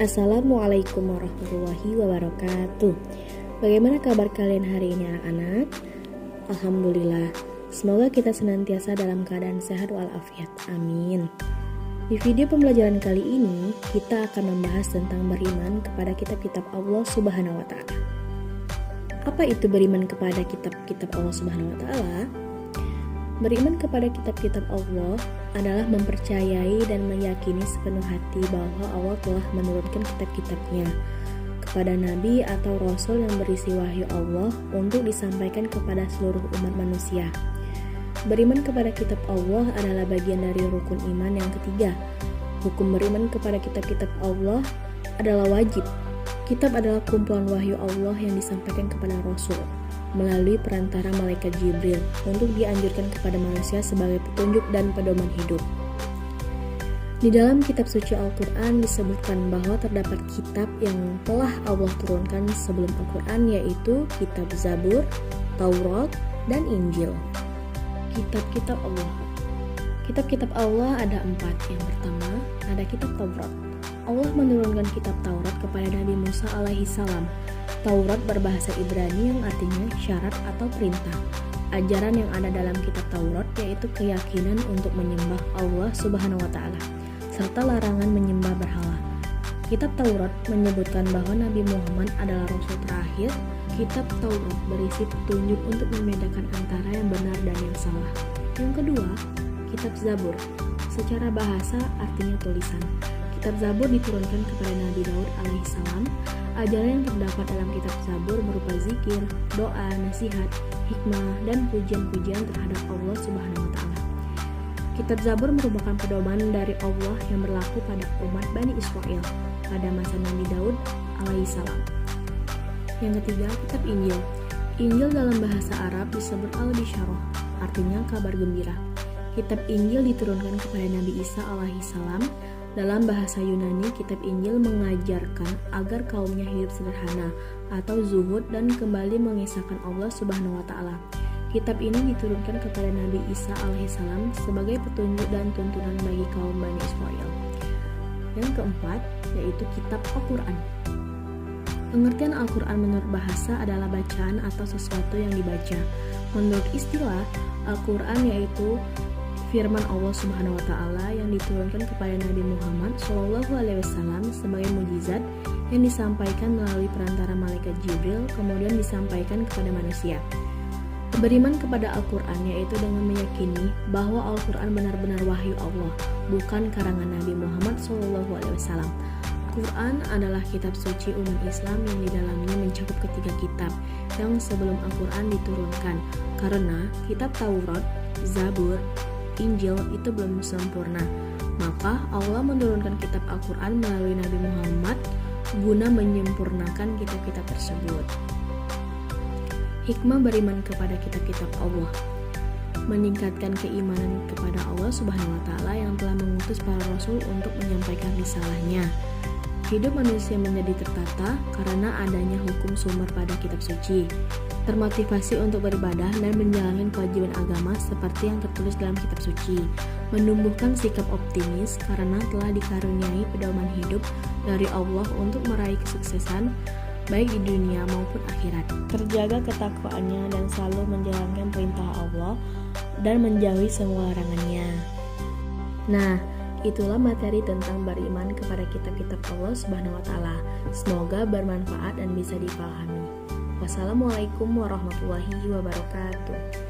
Assalamualaikum warahmatullahi wabarakatuh. Bagaimana kabar kalian hari ini anak-anak? Alhamdulillah. Semoga kita senantiasa dalam keadaan sehat walafiat. Amin. Di video pembelajaran kali ini, kita akan membahas tentang beriman kepada kitab-kitab Allah Subhanahu wa Ta'ala. Apa itu beriman kepada kitab-kitab Allah Subhanahu wa Ta'ala? Beriman kepada kitab-kitab Allah adalah mempercayai dan meyakini sepenuh hati bahwa Allah telah menurunkan kitab-kitabnya kepada nabi atau rasul yang berisi wahyu Allah untuk disampaikan kepada seluruh umat manusia. Beriman kepada kitab Allah adalah bagian dari rukun iman yang ketiga. Hukum beriman kepada kitab-kitab Allah adalah wajib. Kitab adalah kumpulan wahyu Allah yang disampaikan kepada rasul melalui perantara malaikat Jibril untuk dianjurkan kepada manusia sebagai petunjuk dan pedoman hidup. Di dalam kitab suci Al-Quran disebutkan bahwa terdapat kitab yang telah Allah turunkan sebelum Al-Quran, yaitu kitab Zabur, Taurat, dan Injil. Kitab-kitab Allah. Kitab-kitab Allah ada 4. Yang pertama, ada kitab Taurat. Allah menurunkan kitab Taurat kepada Nabi Musa alaihi salam. Taurat berbahasa Ibrani yang artinya syarat atau perintah. Ajaran yang ada dalam kitab Taurat yaitu keyakinan untuk menyembah Allah Subhanahu wa Ta'ala serta larangan menyembah berhala. Kitab Taurat menyebutkan bahwa Nabi Muhammad adalah rasul terakhir. Kitab Taurat berisi petunjuk untuk membedakan antara yang benar dan yang salah. Yang kedua, kitab Zabur. Secara bahasa artinya tulisan. Kitab Zabur diturunkan kepada Nabi Daud alaihissalam. Ajaran yang terdapat dalam kitab Zabur berupa zikir, doa, nasihat, hikmah, dan pujian-pujian terhadap Allah Subhanahu wa Ta'ala. Kitab Zabur merupakan pedoman dari Allah yang berlaku pada umat Bani Israel pada masa Nabi Daud alaihissalam. Yang ketiga, kitab Injil. Injil dalam bahasa Arab disebut Al-Bisyarah, artinya kabar gembira. Kitab Injil diturunkan kepada Nabi Isa alaihissalam. Dalam bahasa Yunani, kitab Injil mengajarkan agar kaumnya hidup sederhana atau zuhud dan kembali mengisahkan Allah Subhanahu wa Ta'ala. Kitab ini diturunkan kepada Nabi Isa alaihissalam sebagai petunjuk dan tuntunan bagi kaum Bani Israel. Yang keempat, yaitu kitab Al-Quran. Pengertian Al-Quran menurut bahasa adalah bacaan atau sesuatu yang dibaca. Menurut istilah, Al-Quran yaitu firman Allah Subhanahu wa Ta'ala yang diturunkan kepada Nabi Muhammad SAW sebagai mukjizat yang disampaikan melalui perantara malaikat Jibril kemudian disampaikan kepada manusia. Beriman kepada Al-Quran yaitu dengan meyakini bahwa Al-Quran benar-benar wahyu Allah, bukan karangan Nabi Muhammad SAW. Al-Quran adalah kitab suci umat Islam yang di dalamnya mencakup ketiga kitab yang sebelum Al-Quran diturunkan, karena kitab Taurat, Zabur, Injil itu belum sempurna. Maka Allah menurunkan kitab Al-Quran melalui Nabi Muhammad guna menyempurnakan kitab-kitab tersebut. Hikmah beriman kepada kitab-kitab Allah: meningkatkan keimanan kepada Allah Subhanahu wa Ta'ala yang telah mengutus para rasul untuk menyampaikan risalahnya. Hidup manusia menjadi tertata karena adanya hukum sumber pada kitab suci. Termotivasi untuk beribadah dan menjalankan kewajiban agama seperti yang tertulis dalam kitab suci. Menumbuhkan sikap optimis karena telah dikaruniai pedoman hidup dari Allah untuk meraih kesuksesan baik di dunia maupun akhirat. Terjaga ketakwaannya dan selalu menjalankan perintah Allah dan menjauhi semua larangannya. Nah, itulah materi tentang beriman kepada kitab-kitab Allah Subhanahu wa Ta'ala. Semoga bermanfaat dan bisa dipahami. Wassalamualaikum warahmatullahi wabarakatuh.